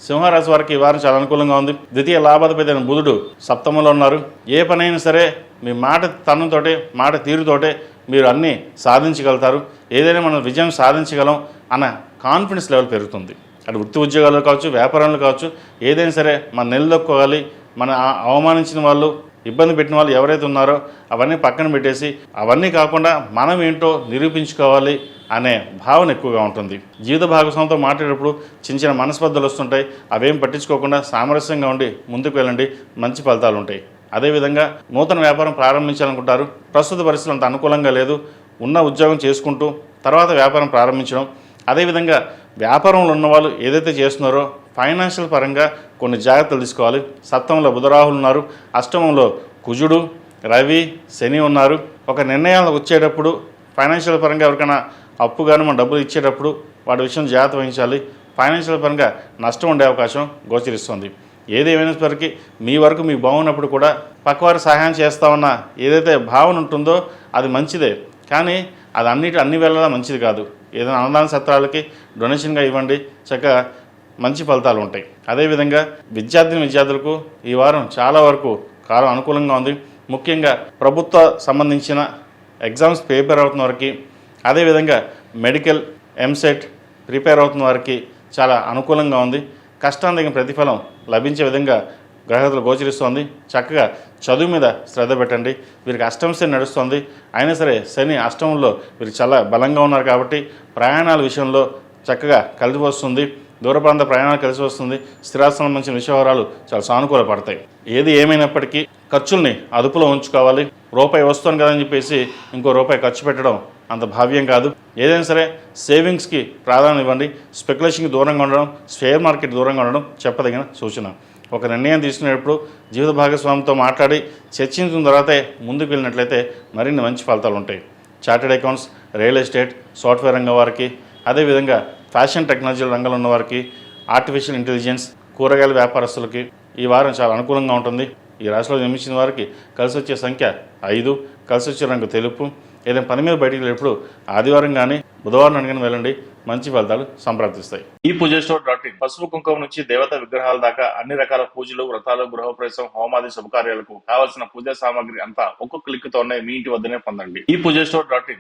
సింహరాశి వారికి ఈ వారం చాలా అనుకూలంగా ఉంది. ద్వితీయ లాభాధిపతి అయిన బుధుడు సప్తమంలో ఉన్నారు. ఏ పనైనా సరే మీ మాట తనంతోటే, మాట తీరుతోటే మీరు అన్నీ సాధించగలుగుతారు. ఏదైనా మనం విజయం సాధించగలం అన్న కాన్ఫిడెన్స్ లెవెల్ పెరుగుతుంది. అటు వృత్తి ఉద్యోగాలు కావచ్చు, వ్యాపారంలో కావచ్చు, ఏదైనా సరే మన నిలదొక్కోవాలి. మన అవమానించిన వాళ్ళు, ఇబ్బంది పెట్టిన వాళ్ళు ఎవరైతే ఉన్నారో అవన్నీ పక్కన పెట్టేసి అవన్నీ కాకుండా మనం ఏంటో నిరూపించుకోవాలి అనే భావన ఎక్కువగా ఉంటుంది. జీవిత భాగస్వామితో మాట్లాడేటప్పుడు చిన్న చిన్న మనస్పర్ధలు వస్తుంటాయి. అవేం పట్టించుకోకుండా సామరస్యంగా ఉండి ముందుకు వెళ్ళండి, మంచి ఫలితాలు ఉంటాయి. అదేవిధంగా నూతన వ్యాపారం ప్రారంభించాలనుకుంటారు. ప్రస్తుత పరిస్థితులు అంత అనుకూలంగా లేదు. ఉన్న ఉద్యోగం చేసుకుంటూ తర్వాత వ్యాపారం ప్రారంభించడం. అదేవిధంగా వ్యాపారంలో ఉన్నవాళ్ళు ఏదైతే చేస్తున్నారో ఫైనాన్షియల్ పరంగా కొన్ని జాగ్రత్తలు తీసుకోవాలి. సప్తమంలో బుధరాహులు ఉన్నారు. అష్టమంలో కుజుడు, రవి, శని ఉన్నారు. ఒక నిర్ణయాలు వచ్చేటప్పుడు ఫైనాన్షియల్ పరంగా ఎవరికైనా అప్పు కానీ మనం డబ్బులు ఇచ్చేటప్పుడు వాటి విషయం జాగ్రత్త వహించాలి. ఫైనాన్షియల్ పరంగా నష్టం ఉండే అవకాశం గోచరిస్తుంది. ఏదేమైనప్పటికీ మీ వరకు మీకు బాగున్నప్పుడు కూడా పక్కవారి సహాయం చేస్తామన్న ఏదైతే భావన ఉంటుందో అది మంచిదే. కానీ అది అన్ని వేళలా మంచిది కాదు. ఏదైనా అన్నదాన సత్రాలకి డొనేషన్గా ఇవ్వండి, చక్కగా మంచి ఫలితాలు ఉంటాయి. అదేవిధంగా విద్యార్థులకు ఈ వారం చాలా వరకు కాలం అనుకూలంగా ఉంది. ముఖ్యంగా ప్రభుత్వ సంబంధించిన ఎగ్జామ్స్ ప్రిపేర్ అవుతున్న వారికి, అదేవిధంగా మెడికల్, ఎంసెట్ ప్రిపేర్ అవుతున్న వారికి చాలా అనుకూలంగా ఉంది. కష్టానికి తగిన ప్రతిఫలం లభించే విధంగా గ్రహగతులు గోచరిస్తోంది. చక్కగా చదువు మీద శ్రద్ధ పెట్టండి. వీరికి అష్టమ శని నడుస్తుంది. అయినా సరే శని అష్టమంలో వీరికి చాలా బలంగా ఉన్నారు కాబట్టి ప్రయాణాల విషయంలో చక్కగా కలిసి వస్తుంది. దూర ప్రాంత ప్రయాణాలు కలిసి వస్తుంది. స్థిరాస్తి సంబంధించిన విషయవరాలు చాలా సానుకూల పడతాయి. ఏది ఏమైనప్పటికీ ఖర్చుల్ని అదుపులో ఉంచుకోవాలి. రూపాయి వస్తుంది కదని చెప్పేసి ఇంకో రూపాయి ఖర్చు పెట్టడం అంత భావ్యం కాదు. ఏదైనా సరే సేవింగ్స్కి ప్రాధాన్యం ఇవ్వండి. స్పెక్యులేషన్కి దూరంగా ఉండడం, షేర్ మార్కెట్ దూరంగా ఉండడం చెప్పదగిన సూచన. ఒక నిర్ణయం తీసుకునేటప్పుడు జీవిత భాగస్వామితో మాట్లాడి చర్చించిన తర్వాతే ముందుకు వెళ్ళినట్లయితే మరిన్ని మంచి ఫలితాలు ఉంటాయి. Chartered accounts, real estate, software రంగం వారికి, అదేవిధంగా ఫ్యాషన్ టెక్నాలజీ రంగంలో ఉన్న వారికి, ఆర్టిఫిషియల్ ఇంటెలిజెన్స్, కూరగాయల వ్యాపారస్తులకి ఈ వారం చాలా అనుకూలంగా ఉంటుంది. ఈ రాశిలో జన్మించిన వారికి కలిసి వచ్చే సంఖ్య 5, కలిసి వచ్చే రంగు తెలుపు. ఏదైనా పని మీద బయటికి వెళ్ళేటప్పుడు ఆదివారం కానీ బుధవారం కానీ వెళ్ళండి, మంచి ఫలితాలు సంప్రాప్తిస్తాయి. ఈ పూజస్టోర్.in పసుపు కుంకుమ నుంచి దేవతా విగ్రహాల దాకా అన్ని రకాల పూజలు, వ్రతాలు, గృహప్రవేశం, హోమాది శుభకార్యాలకు కావాల్సిన పూజా సామాగ్రి అంతా ఒక్కొక్క క్లిక్ తోనే మీ ఇంటి వద్దనే పొందండి. ఈ పూజస్టోర్.in